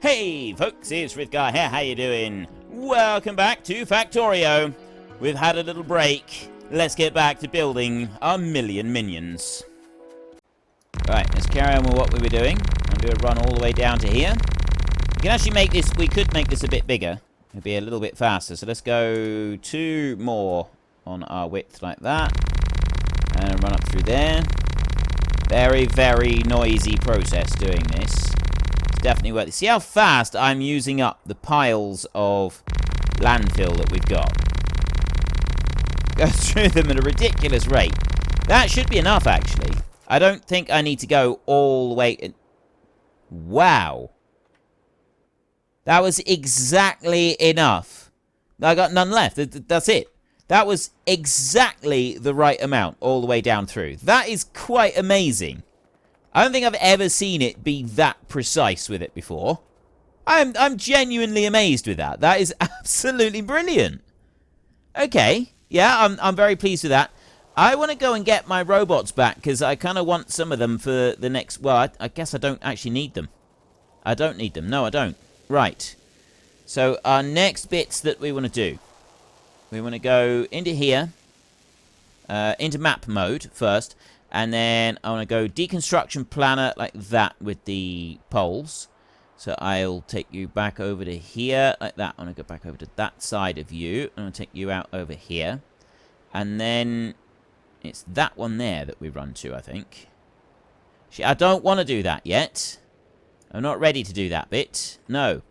Hey folks, it's Frithgar here, how you doing? Welcome back to Factorio. We've had a little break. Let's get back to building our million minions. Right, let's carry on with what we were doing. I'll do a run all the way down to here. We can actually make this, we could make this a bit bigger. It'd be a little bit faster. So let's go 2 more on our width like that. And run up through there. Very, very noisy process doing this. Definitely worth it. See how fast I'm using up the piles of landfill that we've got. Go through them at a ridiculous rate. That should be enough, actually. I don't think I need to go all the way. Wow. That was exactly enough. I got none left. That's it. That was exactly the right amount all the way down through. That is quite amazing. I don't think I've ever seen it be that precise with it before. I'm genuinely amazed with that. That is absolutely brilliant. Okay, yeah, I'm very pleased with that. I want to go and get my robots back because I kind of want some of them for the next... Well, I guess I don't actually need them. I don't need them. No, I don't. Right. So our next bits that we want to do. We want to go into here. Into map mode first. And then I want to go deconstruction planner like that with the poles. So I'll take you back over to here like that. I want to go back over to that side of you. I'm going to take you out over here. And then it's that one there that we run to, I think. I don't want to do that yet. I'm not ready to do that bit. No.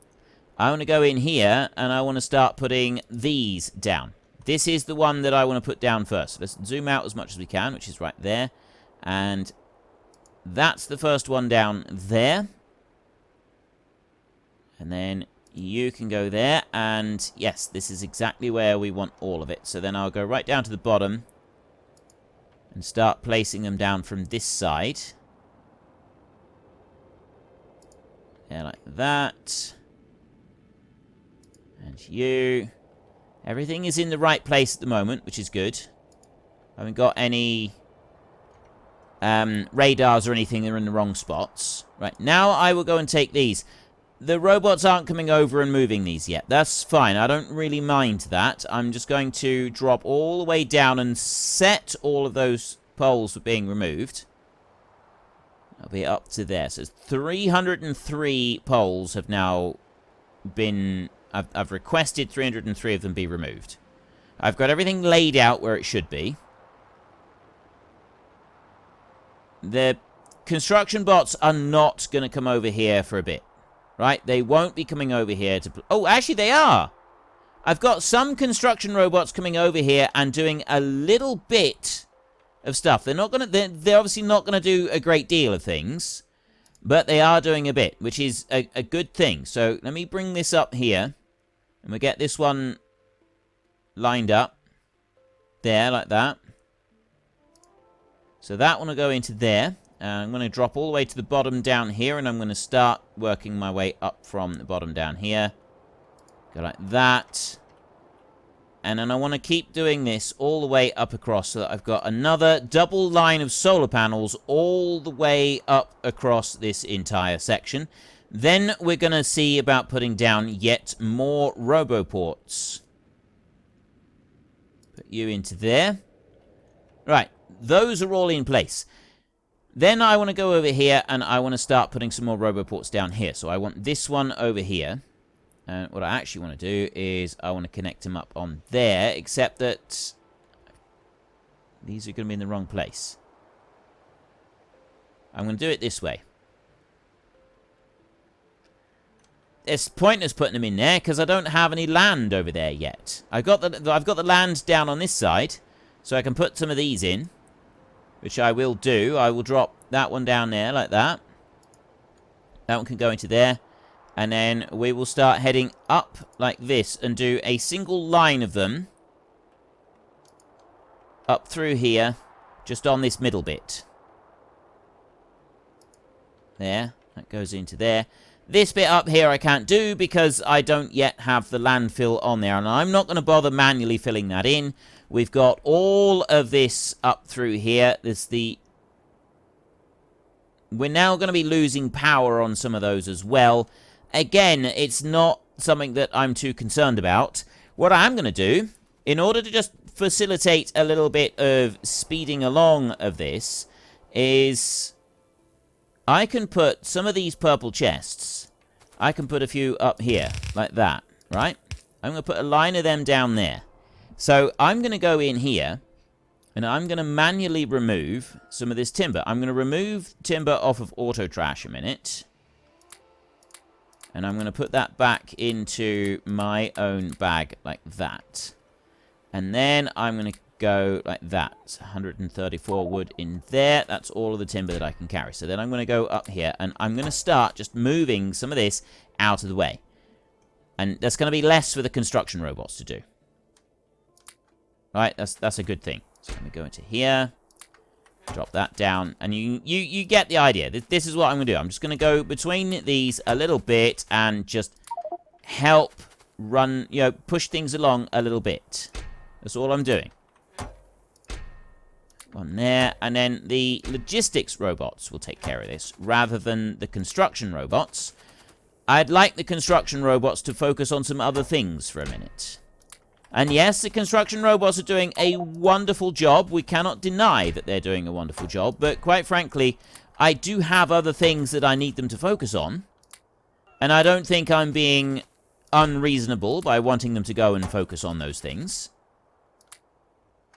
I want to go in here and I want to start putting these down. This is the one that I want to put down first. Let's zoom out as much as we can, which is right there. And that's the first one down there. And then you can go there. And yes, this is exactly where we want all of it. So then I'll go right down to the bottom. And start placing them down from this side. Yeah, like that. And you. Everything is in the right place at the moment, which is good. I haven't got any... radars or anything that are in the wrong spots. Right, now I will go and take these. The robots aren't coming over and moving these yet. That's fine. I don't really mind that. I'm just going to drop all the way down and set all of those poles for being removed. I'll be up to there. So 303 poles have now been... I've requested 303 of them be removed. I've got everything laid out where it should be. The construction bots are not going to come over here for a bit. Right? They won't be coming over here to... Oh, actually they are! I've got some construction robots coming over here and doing a little bit of stuff. They're not going to... They're obviously not going to do a great deal of things. But they are doing a bit, which is a good thing. So let me bring this up here. And we'll get this one lined up. There, like that. So that one will go into there. I'm going to drop all the way to the bottom down here. And I'm going to start working my way up from the bottom down here. Go like that. And then I want to keep doing this all the way up across. So that I've got another double line of solar panels all the way up across this entire section. Then we're going to see about putting down yet more roboports. Put you into there. Right. Those are all in place. Then I want to go over here and I want to start putting some more roboports down here. So I want this one over here. And what I actually want to do is I want to connect them up on there. Except that these are going to be in the wrong place. I'm going to do it this way. It's pointless putting them in there because I don't have any land over there yet. I've got the land down on this side. So I can put some of these in. Which I will do. I will drop that one down there like that. That one can go into there. And then we will start heading up like this and do a single line of them. Up through here. Just on this middle bit. There. That goes into there. This bit up here I can't do because I don't yet have the landfill on there. And I'm not going to bother manually filling that in. We've got all of this up through here. There's the We're now going to be losing power on some of those as well. again, it's not something that I'm too concerned about. What I am going to do, in order to just facilitate a little bit of speeding along of this, is I can put some of these purple chests, I can put a few up here, like that, right? I'm going to put a line of them down there. So I'm going to go in here, and I'm going to manually remove some of this timber. I'm going to remove timber off of auto trash a minute. And I'm going to put that back into my own bag like that. And then I'm going to go like that. It's 134 wood in there. That's all of the timber that I can carry. So then I'm going to go up here, and I'm going to start just moving some of this out of the way. And that's going to be less for the construction robots to do. Right, that's a good thing. So I'm going to go into here, drop that down, and you get the idea. This is what I'm going to do. I'm just going to go between these a little bit and just help run, push things along a little bit. That's all I'm doing. One there, and then the logistics robots will take care of this, rather than the construction robots. I'd like the construction robots to focus on some other things for a minute. And yes, the construction robots are doing a wonderful job. We cannot deny that they're doing a wonderful job. But quite frankly, I do have other things that I need them to focus on. And I don't think I'm being unreasonable by wanting them to go and focus on those things.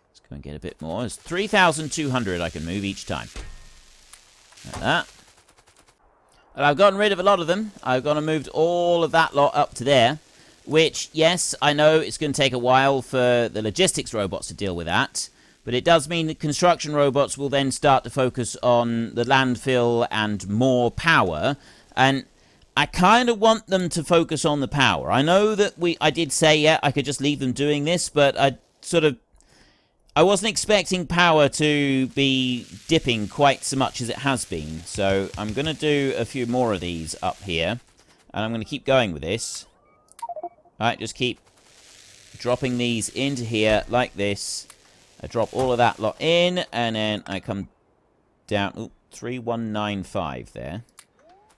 Let's go and get a bit more. There's 3,200 I can move each time. Like that. And I've gotten rid of a lot of them. I've gone and moved all of that lot up to there. Which, yes, I know it's going to take a while for the logistics robots to deal with that. But it does mean that construction robots will then start to focus on the landfill and more power. And I kind of want them to focus on the power. I know that I did say, yeah, I could just leave them doing this. But I wasn't expecting power to be dipping quite so much as it has been. So I'm going to do a few more of these up here. And I'm going to keep going with this. Alright, just keep dropping these into here like this. I drop all of that lot in, and then I come down. Ooh, 3195 there.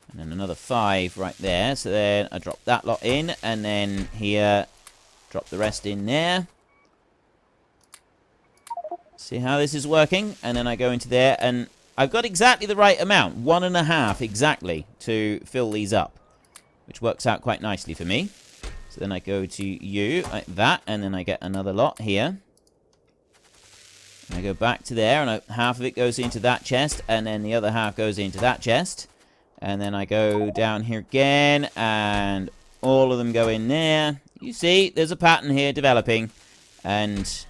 And then another 5 right there. So then I drop that lot in, and then here, drop the rest in there. See how this is working? And then I go into there, and I've got exactly the right amount. 1.5 exactly to fill these up. Which works out quite nicely for me. So then I go to you, like that, and then I get another lot here. And I go back to there, and half of it goes into that chest, and then the other half goes into that chest. And then I go down here again, and all of them go in there. You see, there's a pattern here developing, and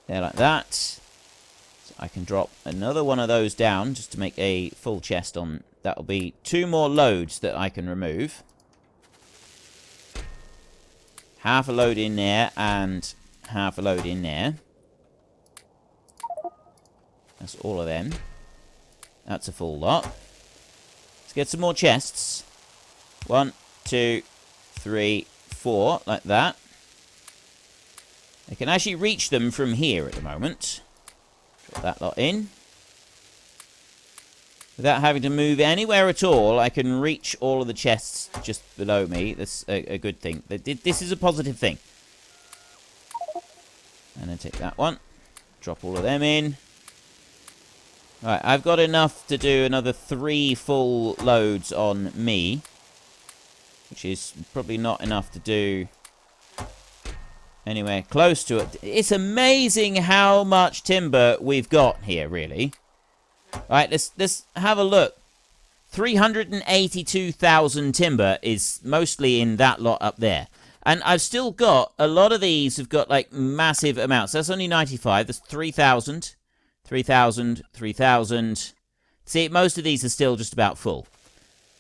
they're like that. So I can drop another one of those down, just to make a full chest on. That'll be 2 more loads that I can remove. Half a load in there, and half a load in there. That's all of them. That's a full lot. Let's get some more chests. 1, 2, 3, 4, like that. I can actually reach them from here at the moment. Drop that lot in. Without having to move anywhere at all, I can reach all of the chests just below me. That's a good thing. This is a positive thing. And then take that one. Drop all of them in. Alright, I've got enough to do another 3 full loads on me. Which is probably not enough to do anywhere close to it. It's amazing how much timber we've got here, really. Alright, let's have a look. 382,000 timber is mostly in that lot up there. And I've still got, a lot of these have got like massive amounts. That's only 95. That's 3,000. 3,000. 3,000. See, most of these are still just about full.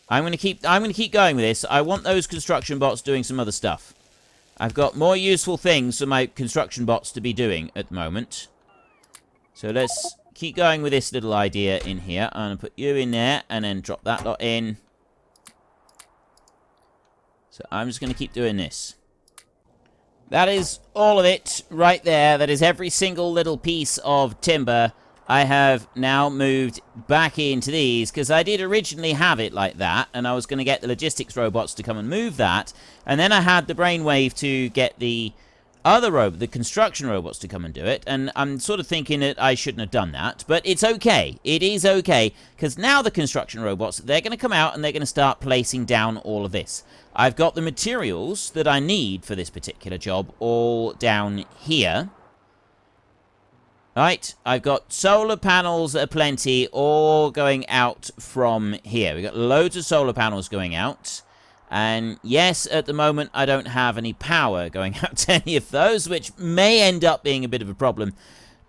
I'm going to keep going with this. I want those construction bots doing some other stuff. I've got more useful things for my construction bots to be doing at the moment. So let's keep going with this little idea in here. I'm going to put you in there and then drop that lot in. So I'm just going to keep doing this. That is all of it right there. That is every single little piece of timber I have now moved back into these, because I did originally have it like that, and I was going to get the logistics robots to come and move that, and then I had the brainwave to get the other the construction robots to come and do it, and I'm sort of thinking that I shouldn't have done that, but it's okay. It is okay, because now the construction robots, they're going to come out and they're going to start placing down all of this. I've got the materials that I need for this particular job all down here. Right, I've got solar panels aplenty, all going out from here. We've got loads of solar panels going out. And yes, at the moment, I don't have any power going out to any of those, which may end up being a bit of a problem.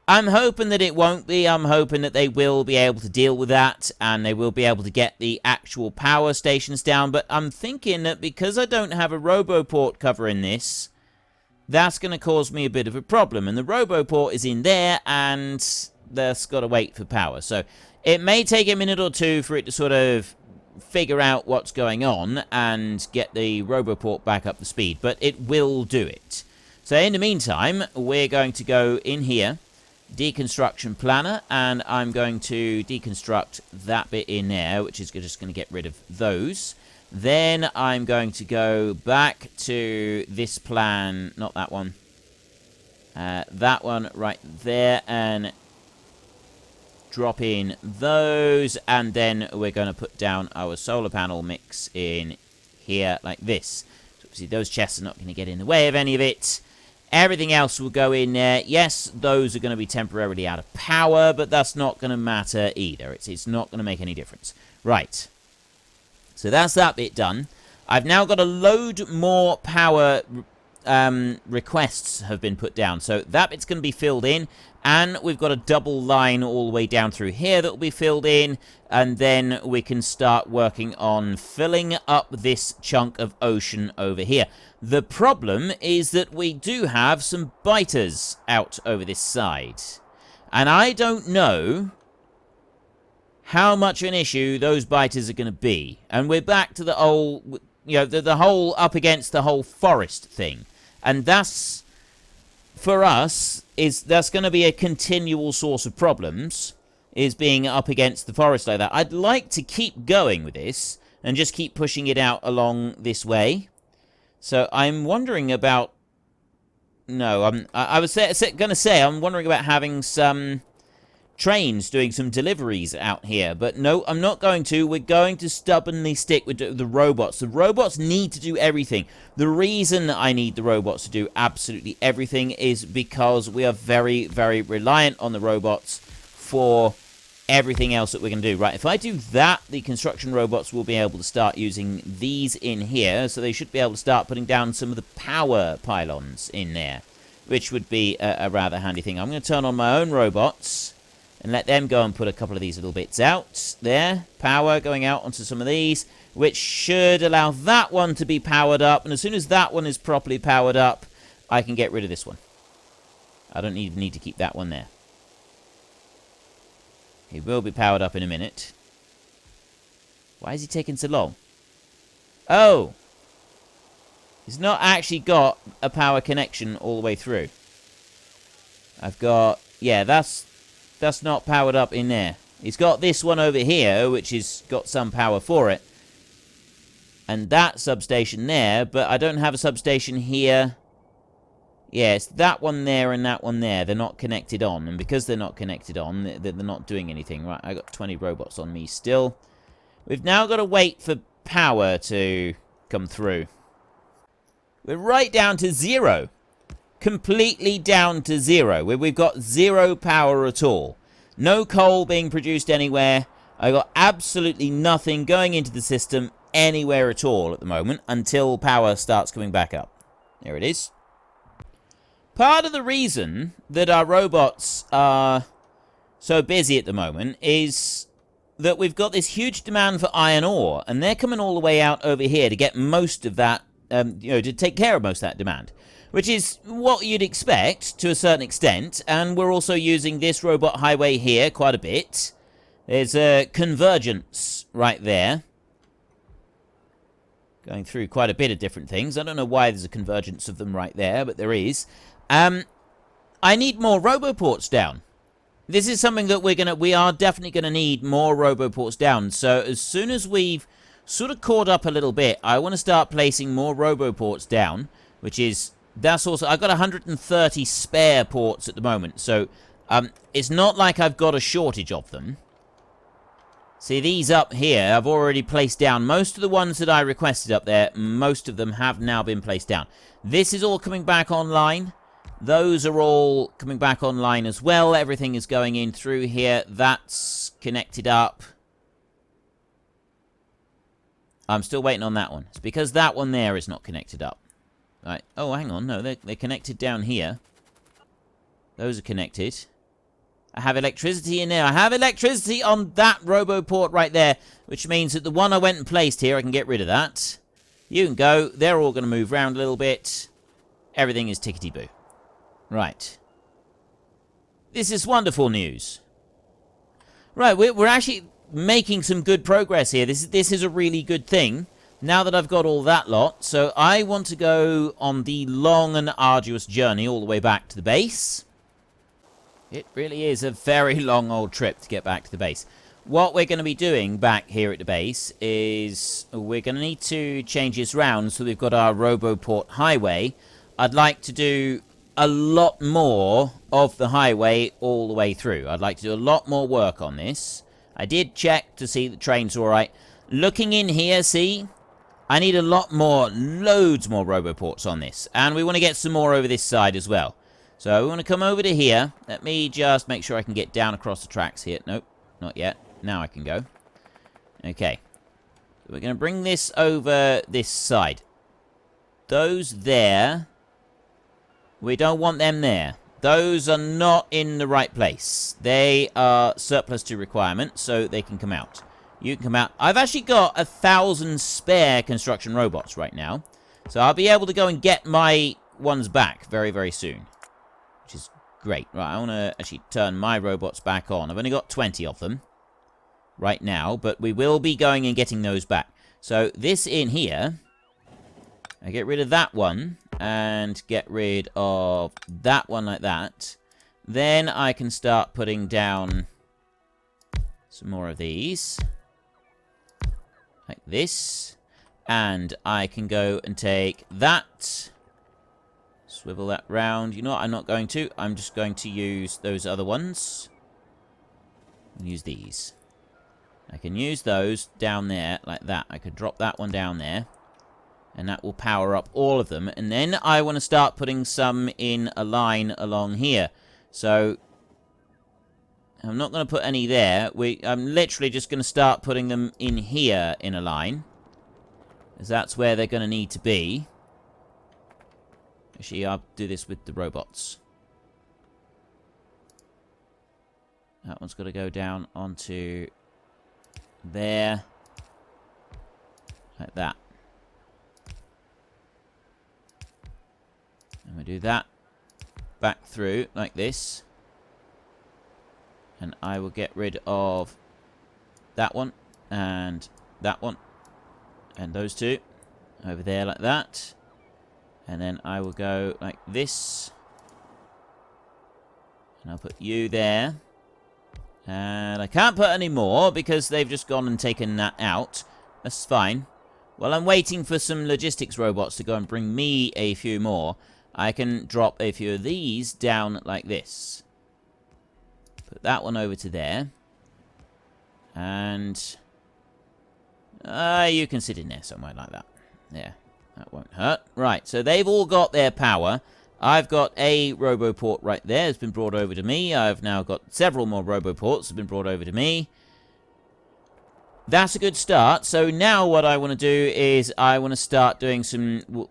I'm hoping that it won't be. I'm hoping that they will be able to deal with that, and they will be able to get the actual power stations down. But I'm thinking that because I don't have a Roboport covering this, that's going to cause me a bit of a problem. And the Roboport is in there, and that's got to wait for power. So it may take a minute or two for it to sort of figure out what's going on and get the Roboport back up to speed, but it will do it. So in the meantime, we're going to go in here, deconstruction planner, and I'm going to deconstruct that bit in there, which is just going to get rid of those. Then I'm going to go back to this plan, not that one, that one right there, and drop in those, and then we're going to put down our solar panel mix in here like this. So obviously those chests are not going to get in the way of any of it. Everything else will go in there. Yes, those are going to be temporarily out of power, but that's not going to matter either. It's not going to make any difference. Right. So that's that bit done. I've now got a load more power requests have been put down. So that bit's going to be filled in. And we've got a double line all the way down through here that will be filled in. And then we can start working on filling up this chunk of ocean over here. The problem is that we do have some biters out over this side. And I don't know how much of an issue those biters are going to be. And we're back to the old, the whole up against the whole forest thing. And that's, for us, that's going to be a continual source of problems, is being up against the forest like that. I'd like to keep going with this and just keep pushing it out along this way. So I'm wondering about... No, I was going to say, I'm wondering about having some trains doing some deliveries out here. But no, I'm not going to. We're going to stubbornly stick with the robots. The robots need to do everything. The reason I need the robots to do absolutely everything is because we are very, very reliant on the robots for everything else that we're going to do. Right, if I do that, the construction robots will be able to start using these in here. So they should be able to start putting down some of the power pylons in there, which would be a rather handy thing. I'm going to turn on my own robots and let them go and put a couple of these little bits out. There, power going out onto some of these, which should allow that one to be powered up. And as soon as that one is properly powered up, I can get rid of this one. I don't even need to keep that one there. He will be powered up in a minute. Why is he taking so long? Oh! He's not actually got a power connection all the way through. I've got... Yeah, that's not powered up in there. He's got this one over here, which has got some power for it. And that substation there, but I don't have a substation here. Yeah, it's that one there and that one there. They're not connected on. And because they're not connected on, they're not doing anything. Right, I got 20 robots on me still. We've now got to wait for power to come through. We're right down to 0. Completely down to 0. We've got 0 power at all. No coal being produced anywhere. I got absolutely nothing going into the system anywhere at all at the moment until power starts coming back up. There it is. Part of the reason that our robots are so busy at the moment is that we've got this huge demand for iron ore, and they're coming all the way out over here to get most of that, to take care of most of that demand, which is what you'd expect to a certain extent. And we're also using this robot highway here quite a bit. There's a convergence right there, going through quite a bit of different things. I don't know why there's a convergence of them right there, but there is. I need more roboports down. this is something that we are definitely gonna need more roboports down. So as soon as we've sort of caught up a little bit, I want to start placing more roboports down, that's also, I've got 130 spare ports at the moment, so it's not like I've got a shortage of them. See, these up here, I've already placed down. Most of the ones that I requested up there, most of them have now been placed down. This is all coming back online. Those are all coming back online as well. Everything is going in through here. That's connected up. I'm still waiting on that one. It's because that one there is not connected up. Right. Oh, hang on. No, they're connected down here. Those are connected. I have electricity in there. I have electricity on that roboport right there, which means that the one I went and placed here, I can get rid of that. You can go. They're all going to move around a little bit. Everything is tickety-boo. Right. This is wonderful news. Right, we're actually making some good progress here. This is a really good thing. Now that I've got all that lot, so I want to go on the long and arduous journey all the way back to the base. It really is a very long old trip to get back to the base. What we're going to be doing back here at the base is we're going to need to change this round so we've got our Roboport highway. I'd like to do a lot more of the highway all the way through. I'd like to do a lot more work on this. I did check to see the trains are alright. Looking in here, see? I need a lot more, loads more roboports on this. And we want to get some more over this side as well. So we want to come over to here. Let me just make sure I can get down across the tracks here. Nope, not yet. Now I can go. Okay. So we're going to bring this over this side. Those there, we don't want them there. Those are not in the right place. They are surplus to requirement, so they can come out. You can come out. I've actually got 1,000 spare construction robots right now. So I'll be able to go and get my ones back very, very soon. Which is great. Right, I want to actually turn my robots back on. I've only got 20 of them right now, but we will be going and getting those back. So this in here, I get rid of that one and get rid of that one like that. Then I can start putting down some more of these. Like this. And I can go and take that. Swivel that round. You know what? I'm not going to. I'm just going to use those other ones. And use these. I can use those down there like that. I could drop that one down there. And that will power up all of them. And then I want to start putting some in a line along here. So I'm not going to put any there. I'm literally just going to start putting them in here in a line. Because that's where they're going to need to be. Actually, I'll do this with the robots. That one's got to go down onto there. Like that. And we do that. Back through like this. And I will get rid of that one and that one and those two over there like that. And then I will go like this. And I'll put you there. And I can't put any more because they've just gone and taken that out. That's fine. While I'm waiting for some logistics robots to go and bring me a few more, I can drop a few of these down like this. Put that one over to there. And you can sit in there somewhere like that. Yeah, that won't hurt. Right, so they've all got their power. I've got a Roboport right there. It's been brought over to me. I've now got several more Roboports that have been brought over to me. That's a good start. So now what I want to do is I want to start doing some...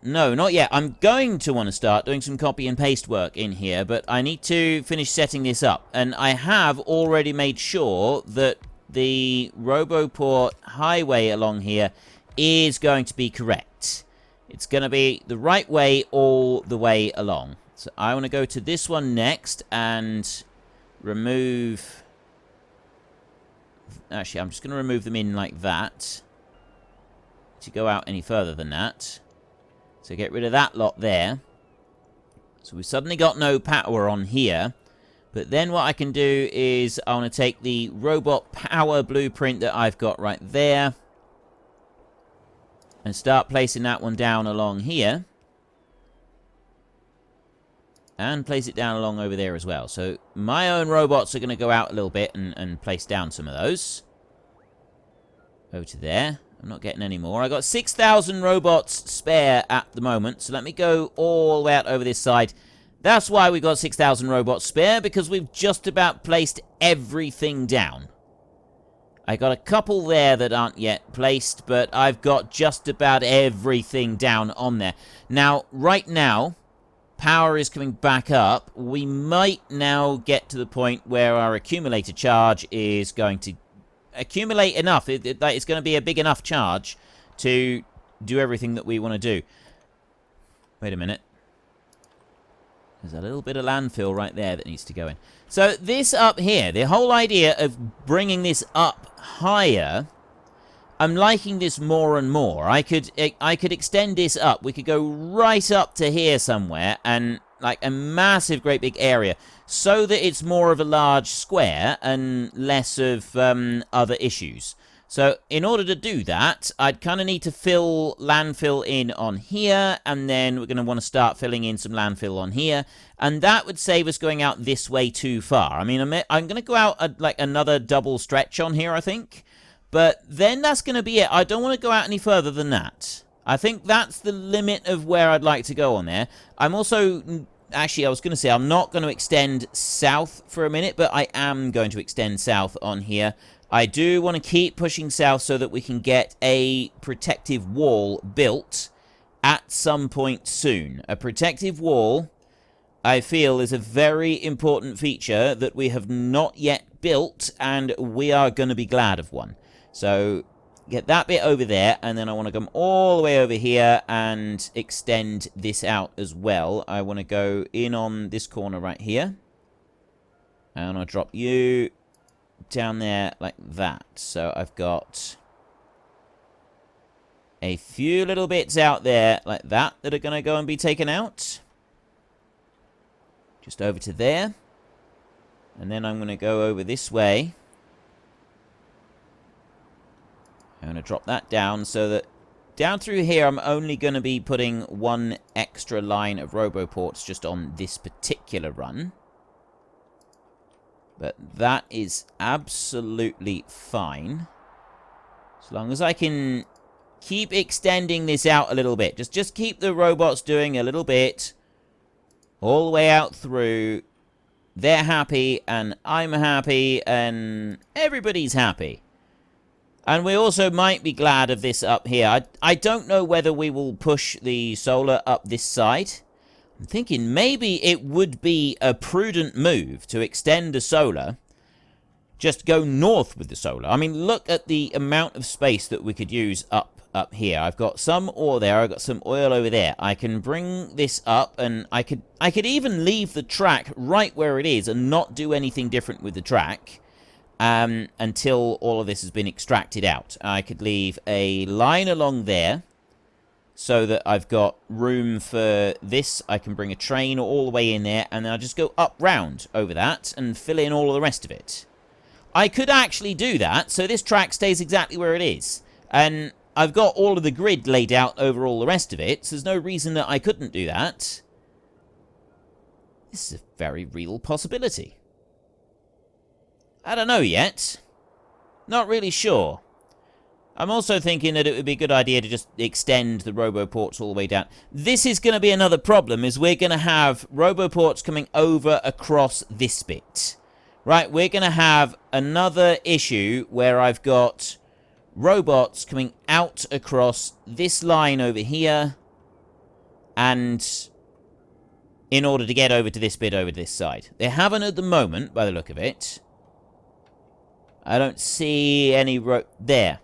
No, not yet. I'm going to want to start doing some copy and paste work in here, but I need to finish setting this up. And I have already made sure that the Roboport highway along here is going to be correct. It's going to be the right way all the way along. So I want to go to this one next and remove... Actually, I'm just going to remove them in like that. To go out any further than that. So get rid of that lot there. So we've suddenly got no power on here. But then what I can do is I want to take the robot power blueprint that I've got right there and start placing that one down along here. And place it down along over there as well. So my own robots are going to go out a little bit and place down some of those. Over to there. I'm not getting any more. I got 6,000 robots spare at the moment. So let me go all the way out over this side. That's why we got 6,000 robots spare, because we've just about placed everything down. I got a couple there that aren't yet placed, but I've got just about everything down on there. Now, right now, power is coming back up. We might now get to the point where our accumulator charge is going to accumulate enough. It's going to be a big enough charge to do everything that we want to do. Wait a minute. There's a little bit of landfill right there that needs to go in. So this up here, the whole idea of bringing this up higher, I'm liking this more and more. I could extend this up. We could go right up to here somewhere, and like a massive, great big area, so that it's more of a large square and less of other issues. So in order to do that, I'd kind of need to fill landfill in on here, and then we're going to want to start filling in some landfill on here, and that would save us going out this way too far. I mean, I'm going to go out like another double stretch on here, I think. But then that's going to be it. I don't want to go out any further than that. I think that's the limit of where I'd like to go on there. I'm also... Actually, I was going to say I'm not going to extend south for a minute, but I am going to extend south on here. I do want to keep pushing south so that we can get a protective wall built at some point soon. A protective wall, I feel, is a very important feature that we have not yet built, and we are going to be glad of one. So get that bit over there, and then I want to come all the way over here and extend this out as well. I want to go in on this corner right here, and I'll drop you down there like that. So I've got a few little bits out there like that that are going to go and be taken out. Just over to there. And then I'm going to go over this way. I'm going to drop that down so that down through here I'm only going to be putting one extra line of roboports just on this particular run. But that is absolutely fine. As long as I can keep extending this out a little bit. Just keep the robots doing a little bit. All the way out through. They're happy, and I'm happy, and everybody's happy. And we also might be glad of this up here. I don't know whether we will push the solar up this side. I'm thinking maybe it would be a prudent move to extend the solar. Just go north with the solar. I mean, look at the amount of space that we could use up here. I've got some ore there. I've got some oil over there. I can bring this up, and I could even leave the track right where it is and not do anything different with the track until all of this has been extracted out. I could leave a line along there so that I've got room for this. I can bring a train all the way in there, and then I'll just go up round over that and fill in all of the rest of it. I could actually do that, so this track stays exactly where it is. And I've got all of the grid laid out over all the rest of it, so there's no reason that I couldn't do that. This is a very real possibility. I don't know yet. Not really sure. I'm also thinking that it would be a good idea to just extend the roboports all the way down. This is going to be another problem, is we're going to have roboports coming over across this bit. Right, we're going to have another issue where I've got robots coming out across this line over here, and in order to get over to this bit over this side. They haven't at the moment, by the look of it. I don't see any there.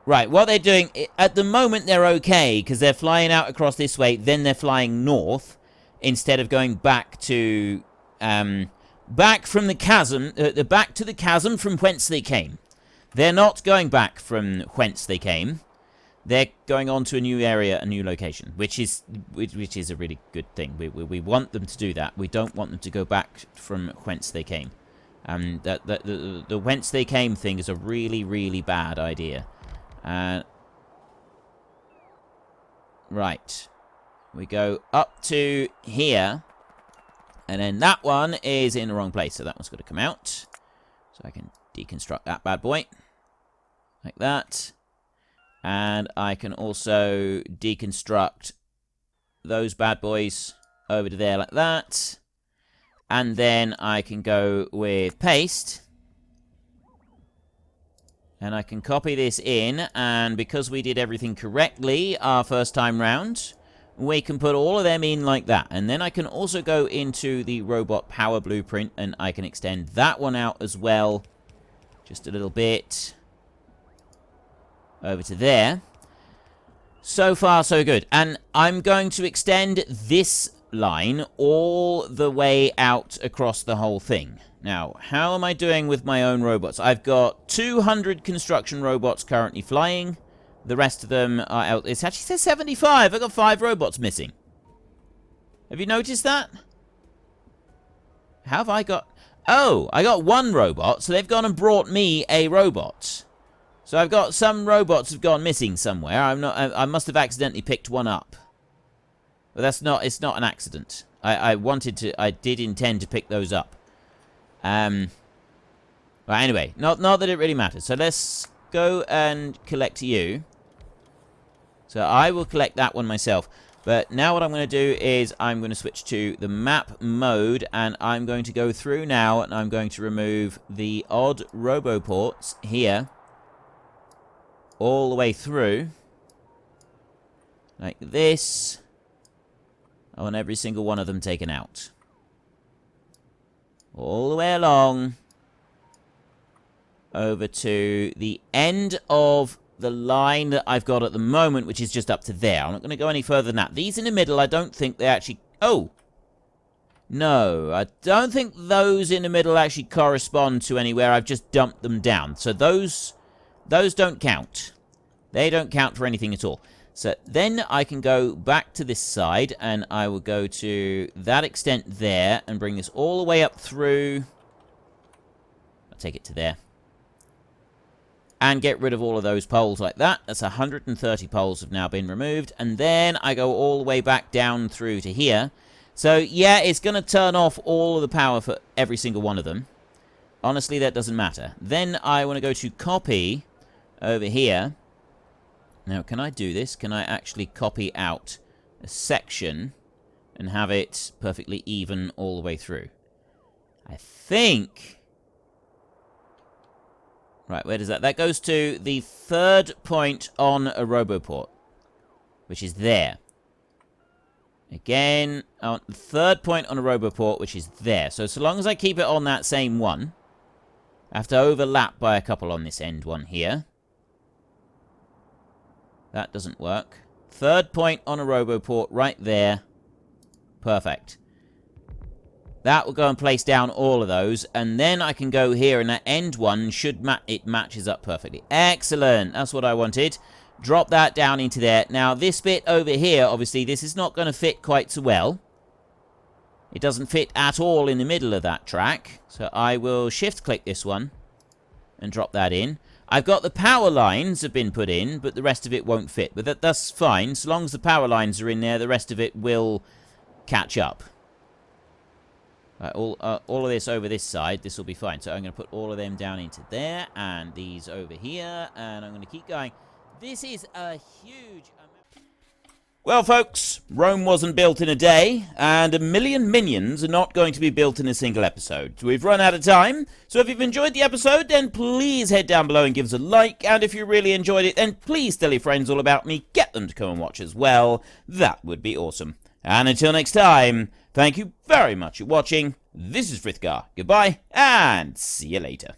Right, what they're doing, at the moment they're okay, because they're flying out across this way, then they're flying north, instead of going back to, back from the chasm, back to the chasm from whence they came. They're not going back from whence they came. they're going on to a new area, a new location, which is a really good thing. We want them to do that. We don't want them to go back from whence they came. The whence they came thing is a really, really bad idea. Right. We go up to here. And then that one is in the wrong place, so that one's got to come out. So I can deconstruct that bad boy. Like that. And I can also deconstruct those bad boys over to there like that. And then I can go with paste. And I can copy this in. And because we did everything correctly our first time round, we can put all of them in like that. And then I can also go into the robot power blueprint and I can extend that one out as well. Just a little bit. Over to there. So far, so good. And I'm going to extend this line all the way out across the whole thing. Now, how am I doing with my own robots? I've got 200 construction robots currently flying. The rest of them are out. It actually says 75. I've got 5 robots missing. Have you noticed that? Have I got... Oh, I got 1 robot, so they've gone and brought me a robot. So I've got some robots have gone missing somewhere. I must have accidentally picked one up. But that's not... It's not an accident. I did intend to pick those up. Well, anyway, not that it really matters. So let's go and collect you. So I will collect that one myself. But now what I'm going to do is I'm going to switch to the map mode. And I'm going to go through now. And I'm going to remove the odd roboports here. All the way through. Like this. I want every single one of them taken out. All the way along. Over to the end of the line that I've got at the moment, which is just up to there. I'm not going to go any further than that. These in the middle, I don't think they actually... Oh! No, I don't think those in the middle actually correspond to anywhere. I've just dumped them down. So those don't count. They don't count for anything at all. So then I can go back to this side, and I will go to that extent there, and bring this all the way up through... I'll take it to there. And get rid of all of those poles like that. That's 130 poles have now been removed. And then I go all the way back down through to here. So, yeah, it's going to turn off all of the power for every single one of them. Honestly, that doesn't matter. Then I want to go to copy over here. Now, can I do this? Can I actually copy out a section and have it perfectly even all the way through? I think... Right, where does that... That goes to the 3rd point on a roboport, which is there. Again, on the 3rd point on a roboport, which is there. So long as I keep it on that same one, I have to overlap by a couple on this end one here. That doesn't work. 3rd point on a roboport right there. Perfect. That will go and place down all of those, and then I can go here, and that end one should it matches up perfectly. Excellent! That's what I wanted. Drop that down into there. Now, this bit over here, obviously, this is not going to fit quite so well. It doesn't fit at all in the middle of that track, so I will shift-click this one and drop that in. I've got the power lines have been put in, but the rest of it won't fit. But that's fine. So long as the power lines are in there, the rest of it will catch up. Right, all of this over this side, this will be fine. So I'm going to put all of them down into there, and these over here, and I'm going to keep going. This is a huge amount. Well, folks, Rome wasn't built in a day, and 1 million minions are not going to be built in a single episode. We've run out of time, so if you've enjoyed the episode, then please head down below and give us a like, and if you really enjoyed it, then please tell your friends all about me, get them to come and watch as well. That would be awesome. And until next time, thank you very much for watching. This is Frithgar. Goodbye, and see you later.